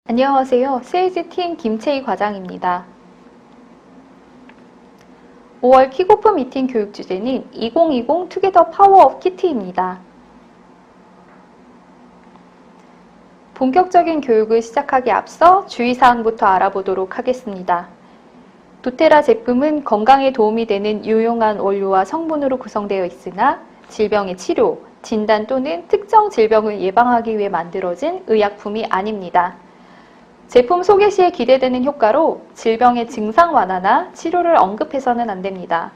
안녕하세요. 세일즈팀 김채희 과장입니다. 5월 킥오프 미팅 교육 주제는 2020 투게더 파워업 키트입니다. 본격적인 교육을 시작하기 앞서 주의사항부터 알아보도록 하겠습니다. 도테라 제품은 건강에 도움이 되는 유용한 원료와 성분으로 구성되어 있으나 질병의 치료, 진단 또는 특정 질병을 예방하기 위해 만들어진 의약품이 아닙니다. 제품 소개 시에 기대되는 효과로 질병의 증상 완화나 치료를 언급해서는 안 됩니다.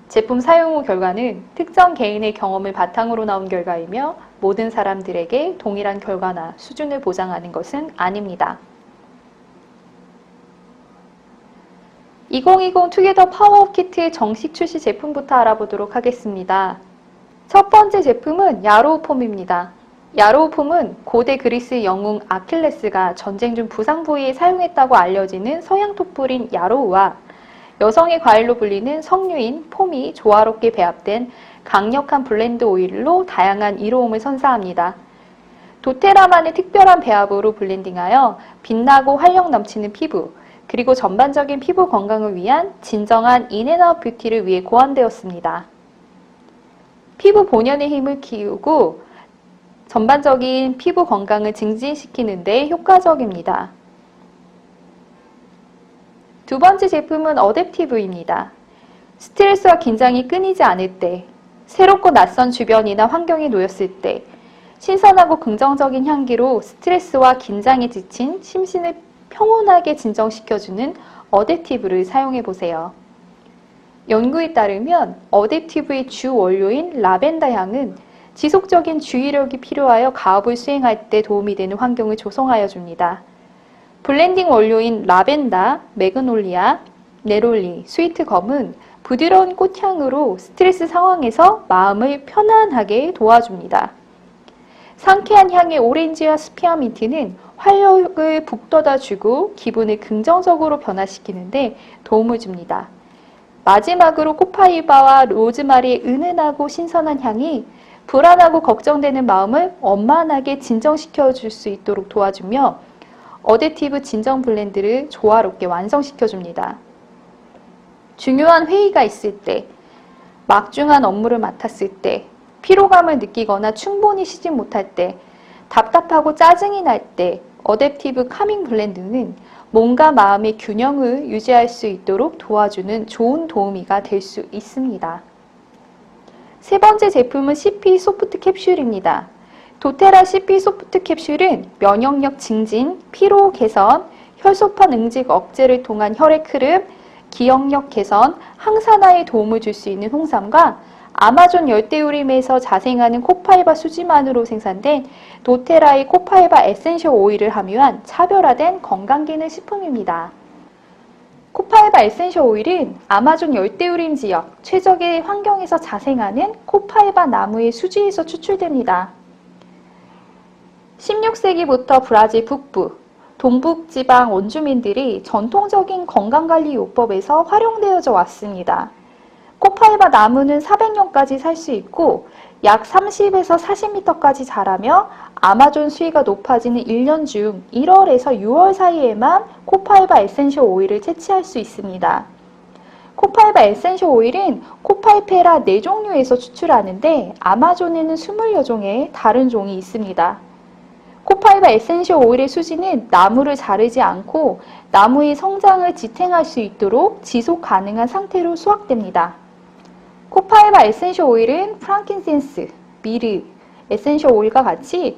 제품 사용 후 결과는 특정 개인의 경험을 바탕으로 나온 결과이며 모든 사람들에게 동일한 결과나 수준을 보장하는 것은 아닙니다. 2020 투게더 파워업 키트의 정식 출시 제품부터 알아보도록 하겠습니다. 첫 번째 제품은 야로우폼입니다. 야로우폼은 고대 그리스 영웅 아킬레스가 전쟁 중 부상 부위에 사용했다고 알려지는 서양 톱불인 야로우와 여성의 과일로 불리는 석류인 폼이 조화롭게 배합된 강력한 블렌드 오일로 다양한 이로움을 선사합니다. 도테라만의 특별한 배합으로 블렌딩하여 빛나고 활력 넘치는 피부, 그리고 전반적인 피부 건강을 위한 진정한 인앤아웃 뷰티를 위해 고안되었습니다. 피부 본연의 힘을 키우고 전반적인 피부 건강을 증진시키는 데 효과적입니다. 두 번째 제품은 어댑티브입니다. 스트레스와 긴장이 끊이지 않을 때, 새롭고 낯선 주변이나 환경에 놓였을 때, 신선하고 긍정적인 향기로 스트레스와 긴장에 지친 심신을 평온하게 진정시켜주는 어댑티브를 사용해보세요. 연구에 따르면 어댑티브의 주 원료인 라벤더 향은 지속적인 주의력이 필요하여 가업을 수행할 때 도움이 되는 환경을 조성하여 줍니다. 블렌딩 원료인 라벤더, 매그놀리아, 네롤리, 스위트검은 부드러운 꽃향으로 스트레스 상황에서 마음을 편안하게 도와줍니다. 상쾌한 향의 오렌지와 스피어민트는 활력을 북돋아주고 기분을 긍정적으로 변화시키는데 도움을 줍니다. 마지막으로 코파이바와 로즈마리의 은은하고 신선한 향이 불안하고 걱정되는 마음을 원만하게 진정시켜 줄 수 있도록 도와주며 어댑티브 진정 블렌드를 조화롭게 완성시켜 줍니다. 중요한 회의가 있을 때, 막중한 업무를 맡았을 때, 피로감을 느끼거나 충분히 쉬지 못할 때, 답답하고 짜증이 날 때 어댑티브 카밍 블렌드는 몸과 마음의 균형을 유지할 수 있도록 도와주는 좋은 도우미가 될 수 있습니다. 세 번째 제품은 CP 소프트 캡슐입니다. 도테라 CP 소프트 캡슐은 면역력 증진, 피로 개선, 혈소판 응직 억제를 통한 혈액 흐름, 기억력 개선, 항산화에 도움을 줄 수 있는 홍삼과 아마존 열대우림에서 자생하는 코파이바 수지만으로 생산된 도테라의 코파이바 에센셜 오일을 함유한 차별화된 건강기능 식품입니다. 코파이바 에센셜 오일은 아마존 열대우림 지역 최적의 환경에서 자생하는 코파이바 나무의 수지에서 추출됩니다. 16세기부터 브라질 북부, 동북지방 원주민들이 전통적인 건강관리 요법에서 활용되어져 왔습니다. 코파이바 나무는 400년까지 살 수 있고 약 30에서 40m까지 자라며 아마존 수위가 높아지는 1년 중 1월에서 6월 사이에만 코파이바 에센셜 오일을 채취할 수 있습니다. 코파이바 에센셜 오일은 코파이페라 4종류에서 추출하는데 아마존에는 20여 종의 다른 종이 있습니다. 코파이바 에센셜 오일의 수지는 나무를 자르지 않고 나무의 성장을 지탱할 수 있도록 지속 가능한 상태로 수확됩니다. 코파이바 에센셜 오일은 프랑킨센스, 미르, 에센셜 오일과 같이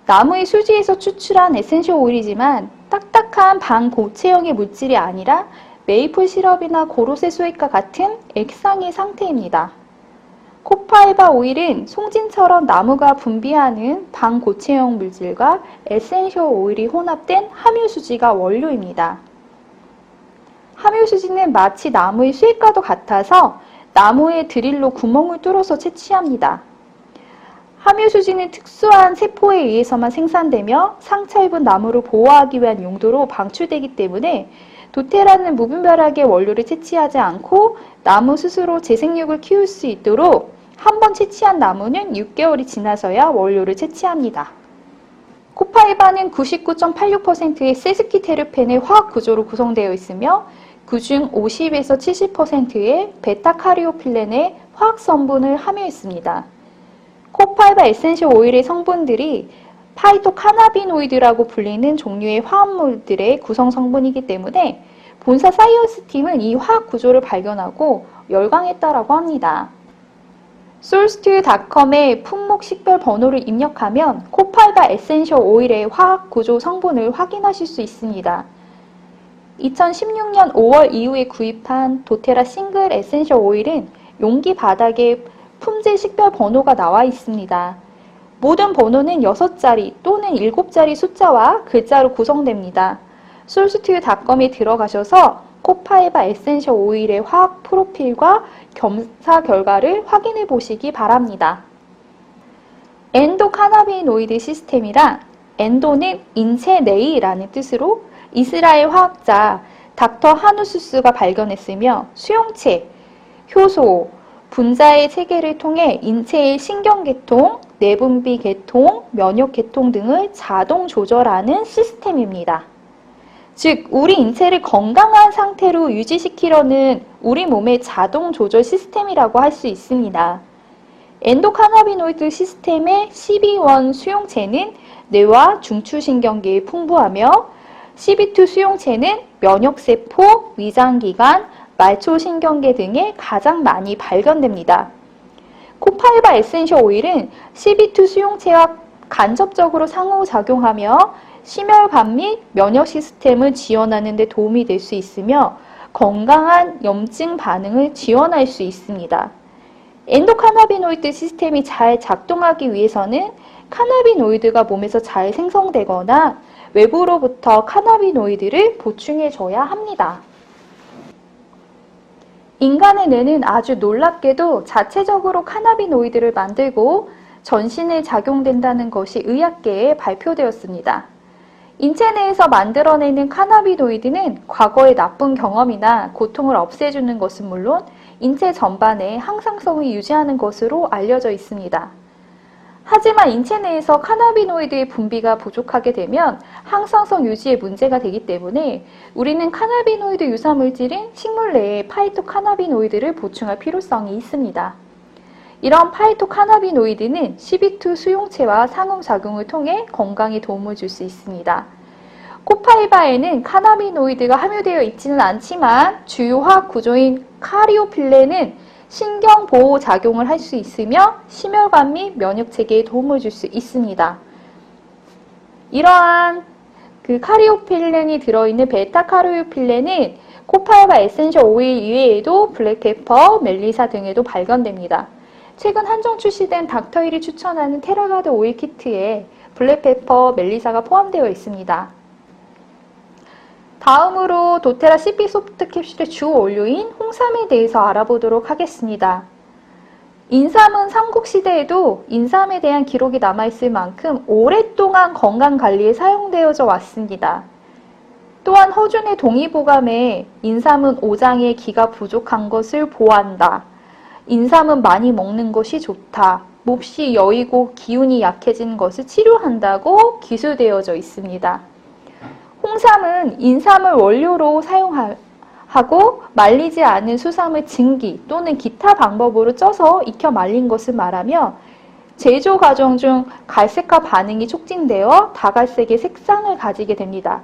나무의 수지에서 추출한 에센셜 오일이지만 딱딱한 반고체형의 물질이 아니라 메이플 시럽이나 고로쇠수액과 같은 액상의 상태입니다. 코파이바 오일은 송진처럼 나무가 분비하는 반고체형 물질과 에센셜 오일이 혼합된 함유수지가 원료입니다. 함유수지는 마치 나무의 수액과도 같아서 나무에 드릴로 구멍을 뚫어서 채취합니다. 함유수지는 특수한 세포에 의해서만 생산되며 상처 입은 나무를 보호하기 위한 용도로 방출되기 때문에 도테라는 무분별하게 원료를 채취하지 않고 나무 스스로 재생육을 키울 수 있도록 한 번 채취한 나무는 6개월이 지나서야 원료를 채취합니다. 코파이바는 99.86%의 세스키테르펜의 화학 구조로 구성되어 있으며 그중 50에서 70%의 베타카리오필렌의 화학 성분을 함유했습니다. 코파이바 에센셜 오일의 성분들이 파이토카나비노이드라고 불리는 종류의 화합물들의 구성 성분이기 때문에 본사 사이언스 팀은 이 화학 구조를 발견하고 열광했다라고 합니다. sourcetude.com에 품목 식별 번호를 입력하면 코파이바 에센셜 오일의 화학 구조 성분을 확인하실 수 있습니다. 2016년 5월 이후에 구입한 도테라 싱글 에센셜 오일은 용기 바닥에 품질 식별 번호가 나와 있습니다. 모든 번호는 6자리 또는 7자리 숫자와 글자로 구성됩니다. sourcetude.com에 들어가셔서 코파이바 에센셜 오일의 화학 프로필과 검사 결과를 확인해 보시기 바랍니다. 엔도카나비노이드 시스템이란 엔도는 인체 내이라는 뜻으로 이스라엘 화학자 닥터 하누수스가 발견했으며 수용체, 효소, 분자의 체계를 통해 인체의 신경계통, 내분비계통, 면역계통 등을 자동 조절하는 시스템입니다. 즉, 우리 인체를 건강한 상태로 유지시키려는 우리 몸의 자동 조절 시스템이라고 할 수 있습니다. 엔도카나비노이드 시스템의 CB1 수용체는 뇌와 중추신경계에 풍부하며 CB2 수용체는 면역세포, 위장기관, 말초신경계 등에 가장 많이 발견됩니다. 코파이바 에센셜 오일은 CB2 수용체와 간접적으로 상호작용하며 심혈관 및 면역 시스템을 지원하는 데 도움이 될 수 있으며 건강한 염증 반응을 지원할 수 있습니다. 엔도카나비노이드 시스템이 잘 작동하기 위해서는 카나비노이드가 몸에서 잘 생성되거나 외부로부터 카나비노이드를 보충해줘야 합니다. 인간의 뇌는 아주 놀랍게도 자체적으로 카나비노이드를 만들고 전신에 작용된다는 것이 의학계에 발표되었습니다. 인체 내에서 만들어내는 카나비노이드는 과거의 나쁜 경험이나 고통을 없애주는 것은 물론 인체 전반에 항상성을 유지하는 것으로 알려져 있습니다. 하지만 인체 내에서 카나비노이드의 분비가 부족하게 되면 항상성 유지에 문제가 되기 때문에 우리는 카나비노이드 유사물질인 식물 내에 파이토카나비노이드를 보충할 필요성이 있습니다. 이런 파이토카나비노이드는 CB2 수용체와 상호작용을 통해 건강에 도움을 줄 수 있습니다. 코파이바에는 카나비노이드가 함유되어 있지는 않지만 주요 화학 구조인 카리오필렌은 신경보호 작용을 할 수 있으며 심혈관 및 면역체계에 도움을 줄 수 있습니다. 이러한 카리오필렌이 들어있는 베타카리오필렌은 코파이바 에센셜 오일 이외에도 블랙페퍼, 멜리사 등에도 발견됩니다. 최근 한정 출시된 닥터힐이 추천하는 테라가드 오일 키트에 블랙페퍼, 멜리사가 포함되어 있습니다. 다음으로 도테라 CP 소프트 캡슐의 주 원료인 홍삼에 대해서 알아보도록 하겠습니다. 인삼은 삼국시대에도 인삼에 대한 기록이 남아있을 만큼 오랫동안 건강관리에 사용되어져 왔습니다. 또한 허준의 동의보감에 인삼은 오장의 기가 부족한 것을 보호한다. 인삼은 많이 먹는 것이 좋다. 몹시 여이고 기운이 약해진 것을 치료한다고 기술되어져 있습니다. 홍삼은 인삼을 원료로 사용하고 말리지 않은 수삼을 증기 또는 기타 방법으로 쪄서 익혀 말린 것을 말하며 제조 과정 중 갈색화 반응이 촉진되어 다갈색의 색상을 가지게 됩니다.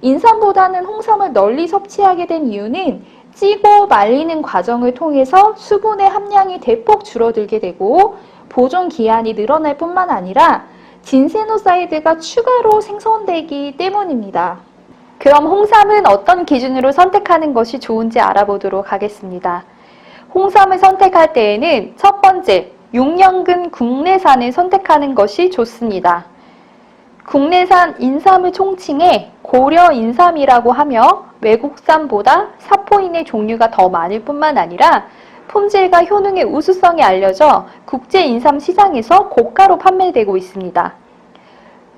인삼보다는 홍삼을 널리 섭취하게 된 이유는 찌고 말리는 과정을 통해서 수분의 함량이 대폭 줄어들게 되고 보존 기한이 늘어날 뿐만 아니라 진세노사이드가 추가로 생성되기 때문입니다. 그럼 홍삼은 어떤 기준으로 선택하는 것이 좋은지 알아보도록 하겠습니다. 홍삼을 선택할 때에는 첫 번째, 6년근 국내산을 선택하는 것이 좋습니다. 국내산 인삼을 총칭해 고려 인삼이라고 하며 외국산보다 사포인의 종류가 더 많을 뿐만 아니라 품질과 효능의 우수성이 알려져 국제 인삼 시장에서 고가로 판매되고 있습니다.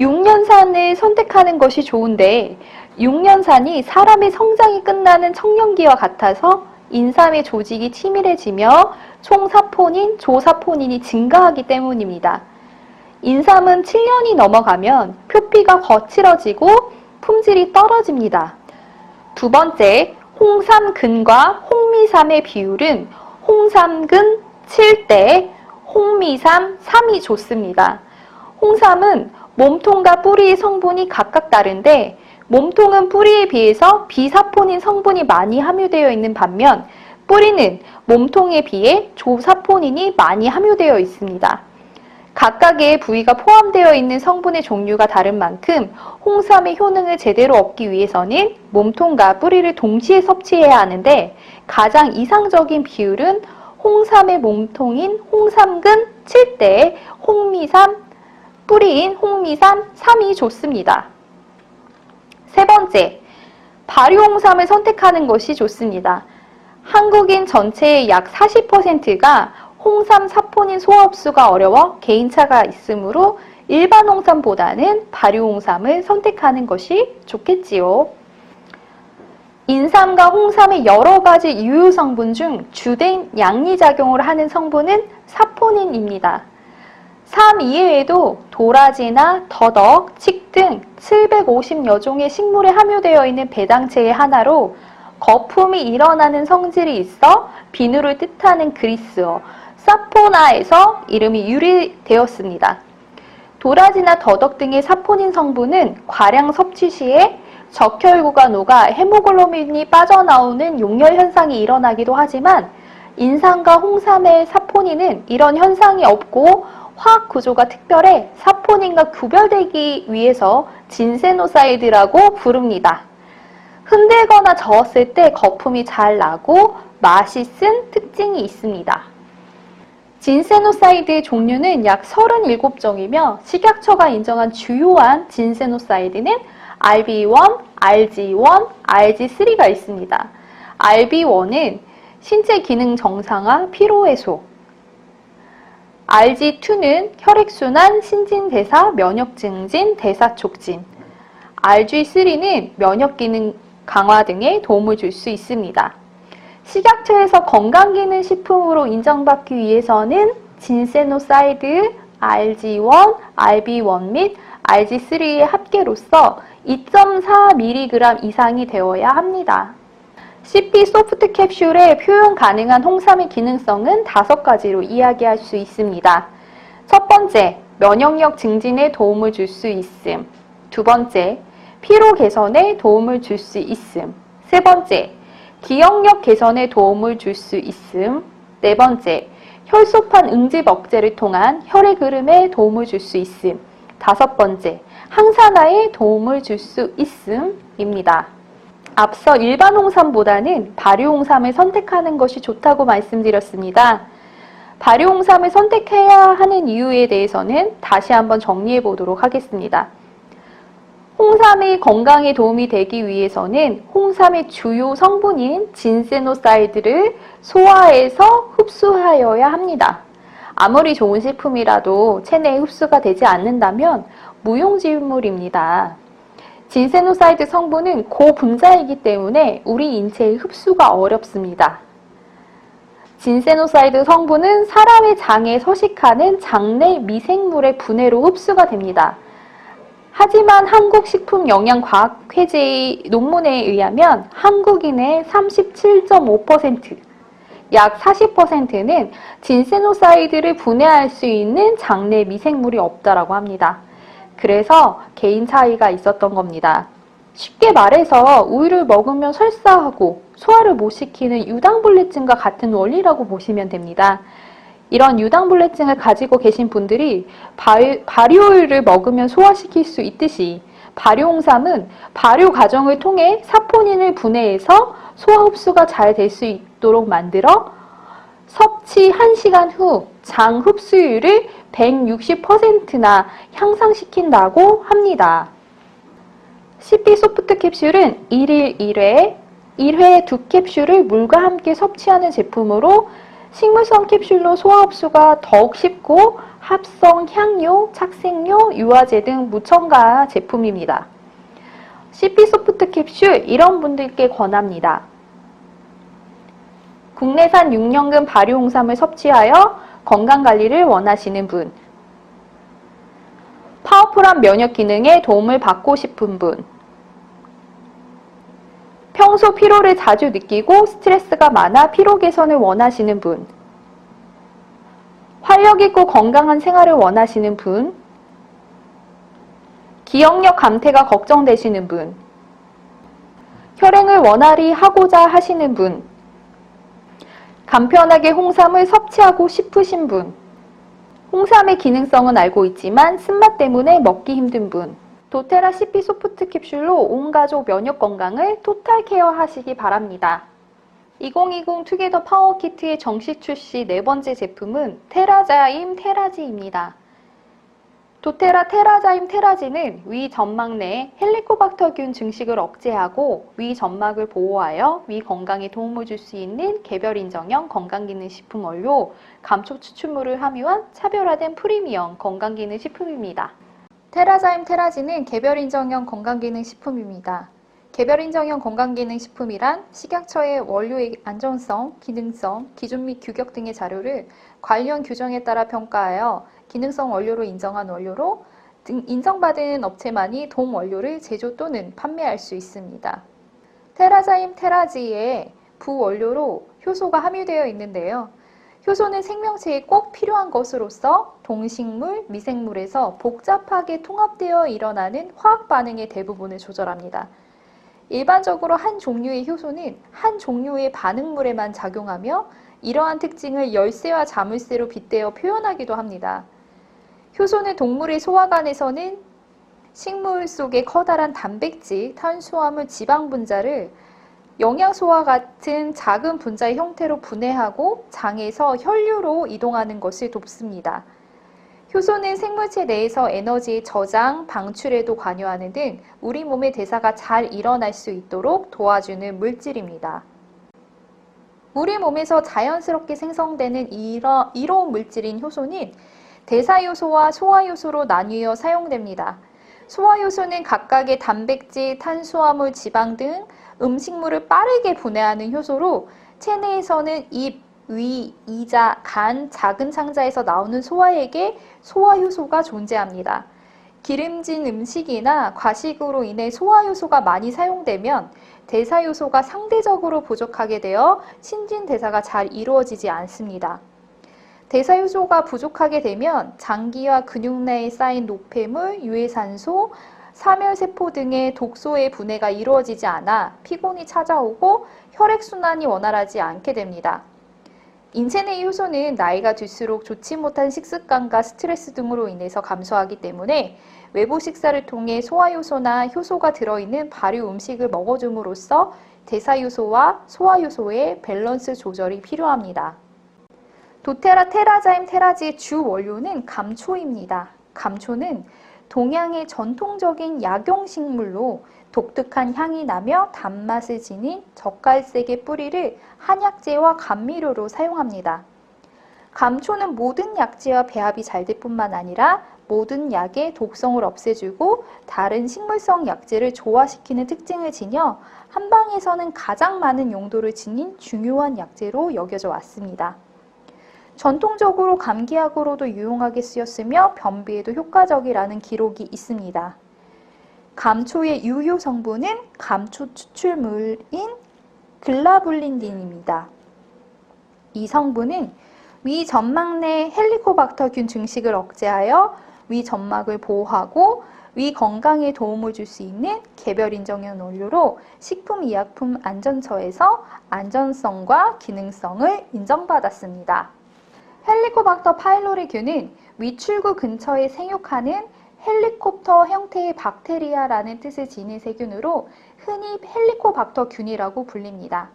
6년산을 선택하는 것이 좋은데 6년산이 사람의 성장이 끝나는 청년기와 같아서 인삼의 조직이 치밀해지며 총사포닌, 조사포닌이 증가하기 때문입니다. 인삼은 7년이 넘어가면 표피가 거칠어지고 품질이 떨어집니다. 두 번째, 홍삼근과 홍미삼의 비율은 홍삼근 7대, 홍미삼 3이 좋습니다. 홍삼은 몸통과 뿌리의 성분이 각각 다른데 몸통은 뿌리에 비해서 비사포닌 성분이 많이 함유되어 있는 반면 뿌리는 몸통에 비해 조사포닌이 많이 함유되어 있습니다. 각각의 부위가 포함되어 있는 성분의 종류가 다른 만큼 홍삼의 효능을 제대로 얻기 위해서는 몸통과 뿌리를 동시에 섭취해야 하는데 가장 이상적인 비율은 홍삼의 몸통인 홍삼근 7대, 홍미삼, 뿌리인 홍미삼 3이 좋습니다. 세 번째, 발효홍삼을 선택하는 것이 좋습니다. 한국인 전체의 약 40%가 홍삼 사포닌 소화 흡수가 어려워 개인차가 있으므로 일반 홍삼보다는 발효홍삼을 선택하는 것이 좋겠지요. 인삼과 홍삼의 여러 가지 유효 성분 중 주된 양리작용을 하는 성분은 사포닌입니다. 삼 이외에도 도라지나 더덕, 칡 등 750여 종의 식물에 함유되어 있는 배당체의 하나로 거품이 일어나는 성질이 있어 비누를 뜻하는 그리스어 사포나에서 이름이 유래되었습니다. 도라지나 더덕 등의 사포닌 성분은 과량 섭취 시에 적혈구가 녹아 헤모글로빈이 빠져나오는 용혈 현상이 일어나기도 하지만 인삼과 홍삼의 사포닌은 이런 현상이 없고 화학 구조가 특별해 사포닌과 구별되기 위해서 진세노사이드라고 부릅니다. 흔들거나 저었을 때 거품이 잘 나고 맛이 쓴 특징이 있습니다. 진세노사이드의 종류는 약 37종이며 식약처가 인정한 주요한 진세노사이드는 RB1, RG1, RG3가 있습니다. RB1은 신체 기능 정상화, 피로 해소, RG2는 혈액순환, 신진대사, 면역 증진, 대사 촉진, RG3는 면역 기능 강화 등에 도움을 줄 수 있습니다. 식약처에서 건강기능식품으로 인정받기 위해서는 진세노사이드, RG1, RB1 및 RG3의 합계로서 2.4mg 이상이 되어야 합니다. CP 소프트 캡슐의 표현 가능한 홍삼의 기능성은 5가지로 이야기할 수 있습니다. 첫 번째, 면역력 증진에 도움을 줄 수 있음. 두 번째, 피로 개선에 도움을 줄 수 있음. 세 번째, 기억력 개선에 도움을 줄 수 있음. 네 번째, 혈소판 응집 억제를 통한 혈액 흐름에 도움을 줄 수 있음. 다섯 번째, 항산화에 도움을 줄 수 있음입니다. 앞서 일반 홍삼보다는 발효홍삼을 선택하는 것이 좋다고 말씀드렸습니다. 발효홍삼을 선택해야 하는 이유에 대해서는 다시 한번 정리해 보도록 하겠습니다. 홍삼의 건강에 도움이 되기 위해서는 홍삼의 주요 성분인 진세노사이드를 소화해서 흡수하여야 합니다. 아무리 좋은 식품이라도 체내에 흡수가 되지 않는다면 무용지물입니다. 진세노사이드 성분은 고분자이기 때문에 우리 인체에 흡수가 어렵습니다. 진세노사이드 성분은 사람의 장에 서식하는 장내 미생물의 분해로 흡수가 됩니다. 하지만 한국식품영양과학회제의 논문에 의하면 한국인의 37.5%, 약 40%는 진세노사이드를 분해할 수 있는 장내 미생물이 없다라고 합니다. 그래서 개인 차이가 있었던 겁니다. 쉽게 말해서 우유를 먹으면 설사하고 소화를 못 시키는 유당불내증과 같은 원리라고 보시면 됩니다. 이런 유당불내증을 가지고 계신 분들이 발효우유를 먹으면 소화시킬 수 있듯이 발효홍삼은 발효 과정을 통해 사포닌을 분해해서 소화 흡수가 잘 될 수 있도록 만들어 섭취 1시간 후 장 흡수율을 160%나 향상시킨다고 합니다. CP 소프트 캡슐은 1일 1회, 1회에 2캡슐을 물과 함께 섭취하는 제품으로 식물성 캡슐로 소화 흡수가 더욱 쉽고 합성 향료, 착색료, 유화제 등 무첨가 제품입니다. CP 소프트 캡슐 이런 분들께 권합니다. 국내산 6년근 발효홍삼을 섭취하여 건강관리를 원하시는 분, 파워풀한 면역 기능에 도움을 받고 싶은 분, 평소 피로를 자주 느끼고 스트레스가 많아 피로 개선을 원하시는 분, 활력 있고 건강한 생활을 원하시는 분, 기억력 감퇴가 걱정되시는 분, 혈행을 원활히 하고자 하시는 분, 간편하게 홍삼을 섭취하고 싶으신 분, 홍삼의 기능성은 알고 있지만 쓴맛 때문에 먹기 힘든 분, 도테라 CP 소프트 캡슐로 온 가족 면역 건강을 토탈 케어 하시기 바랍니다. 2020 투게더 파워 키트의 정식 출시 네 번째 제품은 테라자임 테라지입니다. 도테라 테라자임 테라지는 위 점막 내 헬리코박터균 증식을 억제하고 위 점막을 보호하여 위 건강에 도움을 줄 수 있는 개별 인정형 건강기능식품 원료, 감초 추출물을 함유한 차별화된 프리미엄 건강기능식품입니다. 테라자임 테라지는 개별 인정형 건강기능식품입니다. 개별 인정형 건강기능식품이란 식약처의 원료의 안전성, 기능성, 기준 및 규격 등의 자료를 관련 규정에 따라 평가하여 기능성 원료로 인정한 원료로 인정받은 업체만이 동 원료를 제조 또는 판매할 수 있습니다. 테라자임 테라지에 부원료로 효소가 함유되어 있는데요. 효소는 생명체에 꼭 필요한 것으로서 동식물, 미생물에서 복잡하게 통합되어 일어나는 화학 반응의 대부분을 조절합니다. 일반적으로 한 종류의 효소는 한 종류의 반응물에만 작용하며 이러한 특징을 열쇠와 자물쇠로 빗대어 표현하기도 합니다. 효소는 동물의 소화관에서는 식물 속의 커다란 단백질, 탄수화물, 지방 분자를 영양소와 같은 작은 분자의 형태로 분해하고 장에서 혈류로 이동하는 것을 돕습니다. 효소는 생물체 내에서 에너지의 저장, 방출에도 관여하는 등 우리 몸의 대사가 잘 일어날 수 있도록 도와주는 물질입니다. 우리 몸에서 자연스럽게 생성되는 이로운 물질인 효소는 대사효소와 소화효소로 나뉘어 사용됩니다. 소화효소는 각각의 단백질, 탄수화물, 지방 등 음식물을 빠르게 분해하는 효소로 체내에서는 입, 위, 이자, 간, 작은 창자에서 나오는 소화액에 소화효소가 존재합니다. 기름진 음식이나 과식으로 인해 소화효소가 많이 사용되면 대사효소가 상대적으로 부족하게 되어 신진대사가 잘 이루어지지 않습니다. 대사효소가 부족하게 되면 장기와 근육 내에 쌓인 노폐물, 유해산소, 사멸세포 등의 독소의 분해가 이루어지지 않아 피곤이 찾아오고 혈액순환이 원활하지 않게 됩니다. 인체 내 효소는 나이가 들수록 좋지 못한 식습관과 스트레스 등으로 인해서 감소하기 때문에 외부 식사를 통해 소화효소나 효소가 들어있는 발효 음식을 먹어줌으로써 대사효소와 소화효소의 밸런스 조절이 필요합니다. 도테라 테라자임 테라지의 주 원료는 감초입니다. 감초는 동양의 전통적인 약용식물로 독특한 향이 나며 단맛을 지닌 젓갈색의 뿌리를 한약재와 감미료로 사용합니다. 감초는 모든 약재와 배합이 잘 될 뿐만 아니라 모든 약의 독성을 없애주고 다른 식물성 약재를 조화시키는 특징을 지녀 한방에서는 가장 많은 용도를 지닌 중요한 약재로 여겨져 왔습니다. 전통적으로 감기약으로도 유용하게 쓰였으며 변비에도 효과적이라는 기록이 있습니다. 감초의 유효 성분은 감초 추출물인 글라불린딘입니다. 이 성분은 위 점막 내 헬리코박터균 증식을 억제하여 위 점막을 보호하고 위 건강에 도움을 줄 수 있는 개별 인정형 원료로 식품의약품안전처에서 안전성과 기능성을 인정받았습니다. 헬리코박터 파일로리균은 위출구 근처에 생육하는 헬리콥터 형태의 박테리아라는 뜻을 지닌 세균으로 흔히 헬리코박터균이라고 불립니다.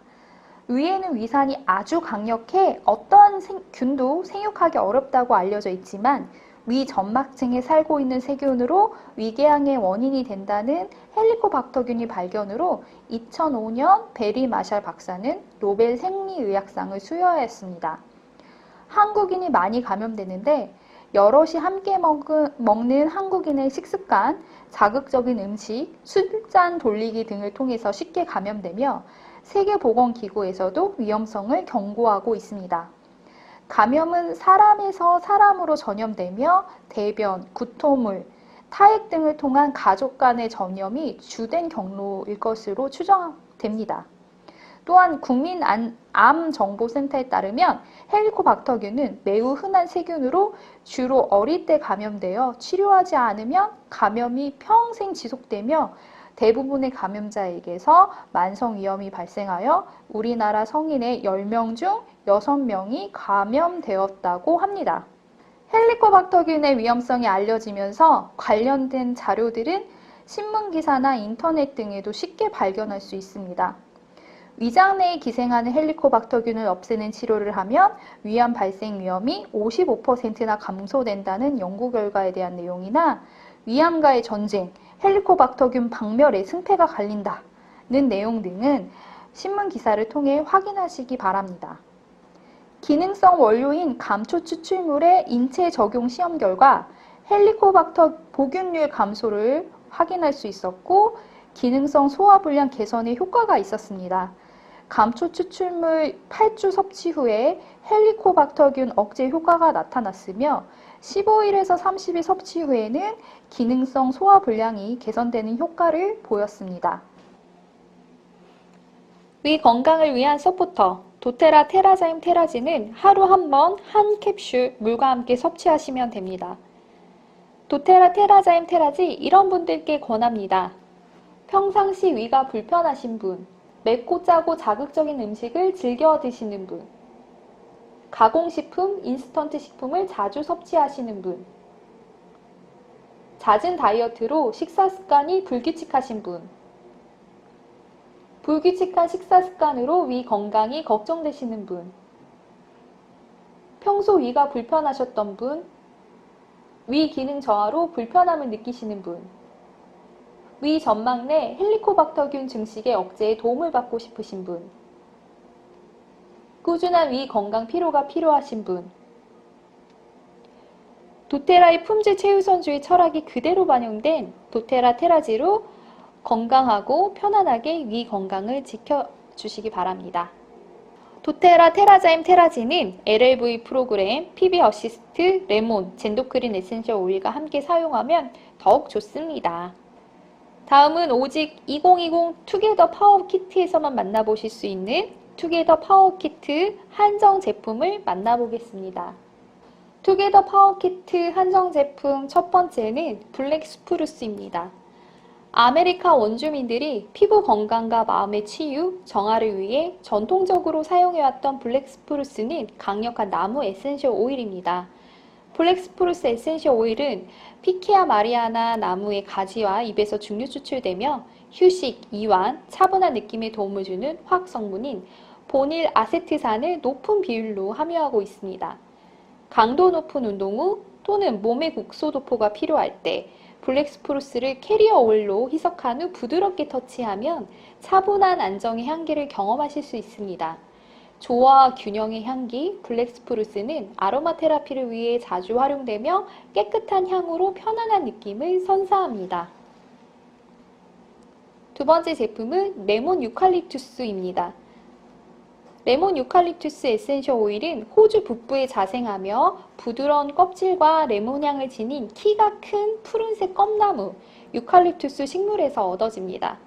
위에는 위산이 아주 강력해 어떠한 균도 생육하기 어렵다고 알려져 있지만 위 점막층에 살고 있는 세균으로 위궤양의 원인이 된다는 헬리코박터균이 발견으로 2005년 베리 마샬 박사는 노벨 생리의학상을 수여하였습니다. 한국인이 많이 감염되는데 여럿이 함께 먹는 한국인의 식습관, 자극적인 음식, 술잔 돌리기 등을 통해서 쉽게 감염되며 세계보건기구에서도 위험성을 경고하고 있습니다. 감염은 사람에서 사람으로 전염되며 대변, 구토물, 타액 등을 통한 가족 간의 전염이 주된 경로일 것으로 추정됩니다. 또한 국민암정보센터에 따르면 헬리코박터균은 매우 흔한 세균으로 주로 어릴 때 감염되어 치료하지 않으면 감염이 평생 지속되며 대부분의 감염자에게서 만성 위염이 발생하여 우리나라 성인의 10명 중 6명이 감염되었다고 합니다. 헬리코박터균의 위험성이 알려지면서 관련된 자료들은 신문기사나 인터넷 등에도 쉽게 발견할 수 있습니다. 위장 내에 기생하는 헬리코박터균을 없애는 치료를 하면 위암 발생 위험이 55%나 감소된다는 연구 결과에 대한 내용이나 위암과의 전쟁, 헬리코박터균 박멸에 승패가 갈린다는 내용 등은 신문 기사를 통해 확인하시기 바랍니다. 기능성 원료인 감초 추출물의 인체 적용 시험 결과 헬리코박터 보균률 감소를 확인할 수 있었고 기능성 소화불량 개선에 효과가 있었습니다. 감초 추출물 8주 섭취 후에 헬리코박터균 억제 효과가 나타났으며 15일에서 30일 섭취 후에는 기능성 소화불량이 개선되는 효과를 보였습니다. 위 건강을 위한 서포터 도테라 테라자임 테라진은 하루 한 번 한 캡슐 물과 함께 섭취하시면 됩니다. 도테라 테라자임 테라진 이런 분들께 권합니다. 평상시 위가 불편하신 분, 맵고 짜고 자극적인 음식을 즐겨 드시는 분, 가공식품, 인스턴트 식품을 자주 섭취하시는 분, 잦은 다이어트로 식사 습관이 불규칙하신 분, 불규칙한 식사 습관으로 위 건강이 걱정되시는 분, 평소 위가 불편하셨던 분, 위 기능 저하로 불편함을 느끼시는 분, 위 점막 내 헬리코박터균 증식의 억제에 도움을 받고 싶으신 분, 꾸준한 위 건강 피로가 필요하신 분, 도테라의 품질 최우선주의 철학이 그대로 반영된 도테라 테라지로 건강하고 편안하게 위 건강을 지켜주시기 바랍니다. 도테라 테라자임 테라진은 LLV 프로그램, PB 어시스트, 레몬, 젠도크린 에센셜 오일과 함께 사용하면 더욱 좋습니다. 다음은 오직 2020 투게더 파워 키트에서만 만나보실 수 있는 투게더 파워 키트 한정 제품을 만나보겠습니다. 투게더 파워 키트 한정 제품 첫 번째는 블랙 스프루스입니다. 아메리카 원주민들이 피부 건강과 마음의 치유, 정화를 위해 전통적으로 사용해왔던 블랙 스프루스는 강력한 나무 에센셜 오일입니다. 블랙 스프루스 에센셜 오일은 피케아 마리아나 나무의 가지와 잎에서 증류 추출되며 휴식, 이완, 차분한 느낌에 도움을 주는 화학 성분인 보닐 아세트산을 높은 비율로 함유하고 있습니다. 강도 높은 운동 후 또는 몸의 국소 도포가 필요할 때 블랙 스프루스를 캐리어 오일로 희석한 후 부드럽게 터치하면 차분한 안정의 향기를 경험하실 수 있습니다. 조화와 균형의 향기, 블랙 스프루스는 아로마 테라피를 위해 자주 활용되며 깨끗한 향으로 편안한 느낌을 선사합니다. 두 번째 제품은 레몬 유칼립투스입니다. 레몬 유칼립투스 에센셜 오일은 호주 북부에 자생하며 부드러운 껍질과 레몬향을 지닌 키가 큰 푸른색 껌나무, 유칼립투스 식물에서 얻어집니다.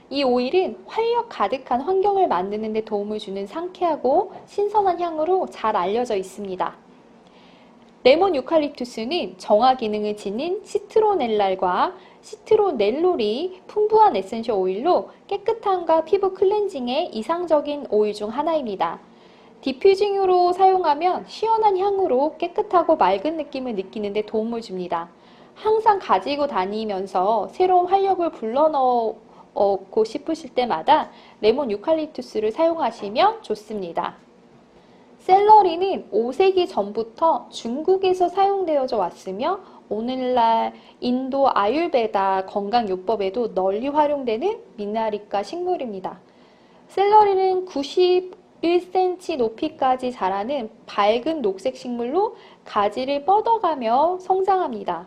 이 오일은 활력 가득한 환경을 만드는 데 도움을 주는 상쾌하고 신선한 향으로 잘 알려져 있습니다. 레몬 유칼립투스는 정화 기능을 지닌 시트로넬랄과 시트로넬롤이 풍부한 에센셜 오일로 깨끗함과 피부 클렌징에 이상적인 오일 중 하나입니다. 디퓨징으로 사용하면 시원한 향으로 깨끗하고 맑은 느낌을 느끼는 데 도움을 줍니다. 항상 가지고 다니면서 새로운 활력을 불러넣고 싶으실 때마다 레몬 유칼립투스를 사용하시면 좋습니다. 샐러리는 5세기 전부터 중국에서 사용되어져 왔으며 오늘날 인도 아율베다 건강요법에도 널리 활용되는 미나리과 식물입니다. 샐러리는 91cm 높이까지 자라는 밝은 녹색 식물로 가지를 뻗어가며 성장합니다.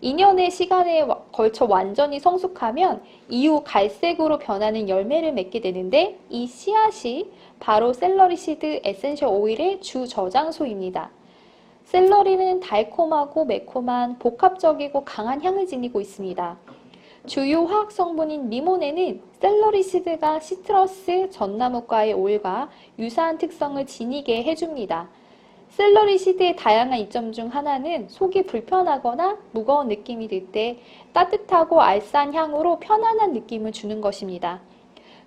2년의 시간에 걸쳐 완전히 성숙하면 이후 갈색으로 변하는 열매를 맺게 되는데 이 씨앗이 바로 샐러리 시드 에센셜 오일의 주 저장소입니다. 샐러리는 달콤하고 매콤한 복합적이고 강한 향을 지니고 있습니다. 주요 화학 성분인 리모네는 샐러리 시드가 시트러스 전나무과의 오일과 유사한 특성을 지니게 해줍니다. 샐러리 시드의 다양한 이점 중 하나는 속이 불편하거나 무거운 느낌이 들 때 따뜻하고 알싸한 향으로 편안한 느낌을 주는 것입니다.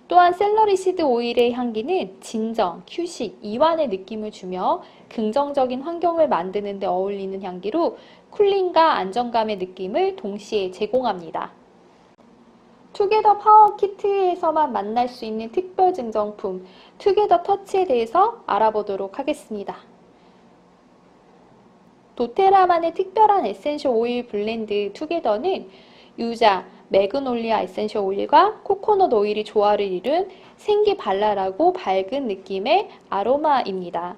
또한 샐러리 시드 오일의 향기는 진정, 휴식, 이완의 느낌을 주며 긍정적인 환경을 만드는 데 어울리는 향기로 쿨링과 안정감의 느낌을 동시에 제공합니다. 투게더 파워 키트에서만 만날 수 있는 특별 증정품 투게더 터치에 대해서 알아보도록 하겠습니다. 도테라만의 특별한 에센셜 오일 블렌드 투게더는 유자, 매그놀리아 에센셜 오일과 코코넛 오일이 조화를 이룬 생기발랄하고 밝은 느낌의 아로마입니다.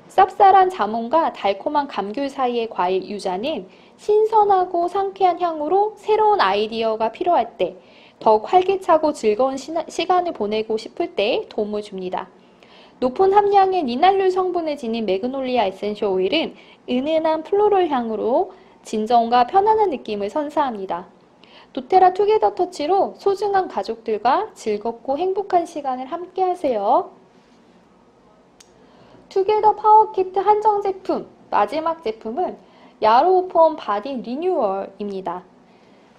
쌉쌀한 자몽과 달콤한 감귤 사이의 과일 유자는 신선하고 상쾌한 향으로 새로운 아이디어가 필요할 때, 더욱 활기차고 즐거운 시간을 보내고 싶을 때 도움을 줍니다. 높은 함량의 리날룰 성분을 지닌 매그놀리아 에센셜 오일은 은은한 플로럴 향으로 진정과 편안한 느낌을 선사합니다. 도테라 투게더 터치로 소중한 가족들과 즐겁고 행복한 시간을 함께 하세요. 투게더 파워 키트 한정 제품, 마지막 제품은 야로우폼 바디 리뉴얼입니다.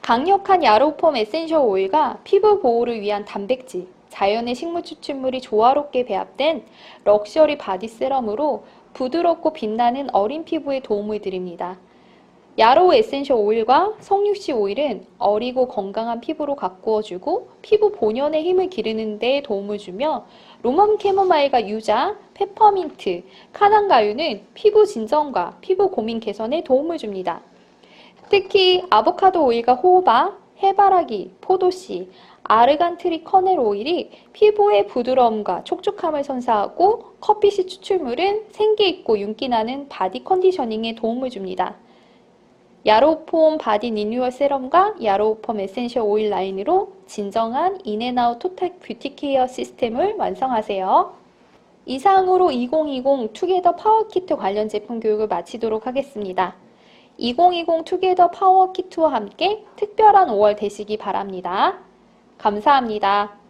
강력한 야로우폼 에센셜 오일과 피부 보호를 위한 단백질, 자연의 식물 추출물이 조화롭게 배합된 럭셔리 바디 세럼으로 부드럽고 빛나는 어린 피부에 도움을 드립니다. 야로우 에센셜 오일과 석류씨 오일은 어리고 건강한 피부로 가꾸어주고 피부 본연의 힘을 기르는 데 도움을 주며 로멈 캐모마일과 유자, 페퍼민트, 카단가유는 피부 진정과 피부 고민 개선에 도움을 줍니다. 특히 아보카도 오일과 호호바, 해바라기, 포도씨, 아르간트리 커넬 오일이 피부의 부드러움과 촉촉함을 선사하고 커피씨 추출물은 생기있고 윤기나는 바디 컨디셔닝에 도움을 줍니다. 야로우폼 바디 리뉴얼 세럼과 야로우폼 에센셜 오일 라인으로 진정한 인앤아웃 토탈 뷰티 케어 시스템을 완성하세요. 이상으로 2020 투게더 파워 키트 관련 제품 교육을 마치도록 하겠습니다. 2020 투게더 파워 키트와 함께 특별한 5월 되시기 바랍니다. 감사합니다.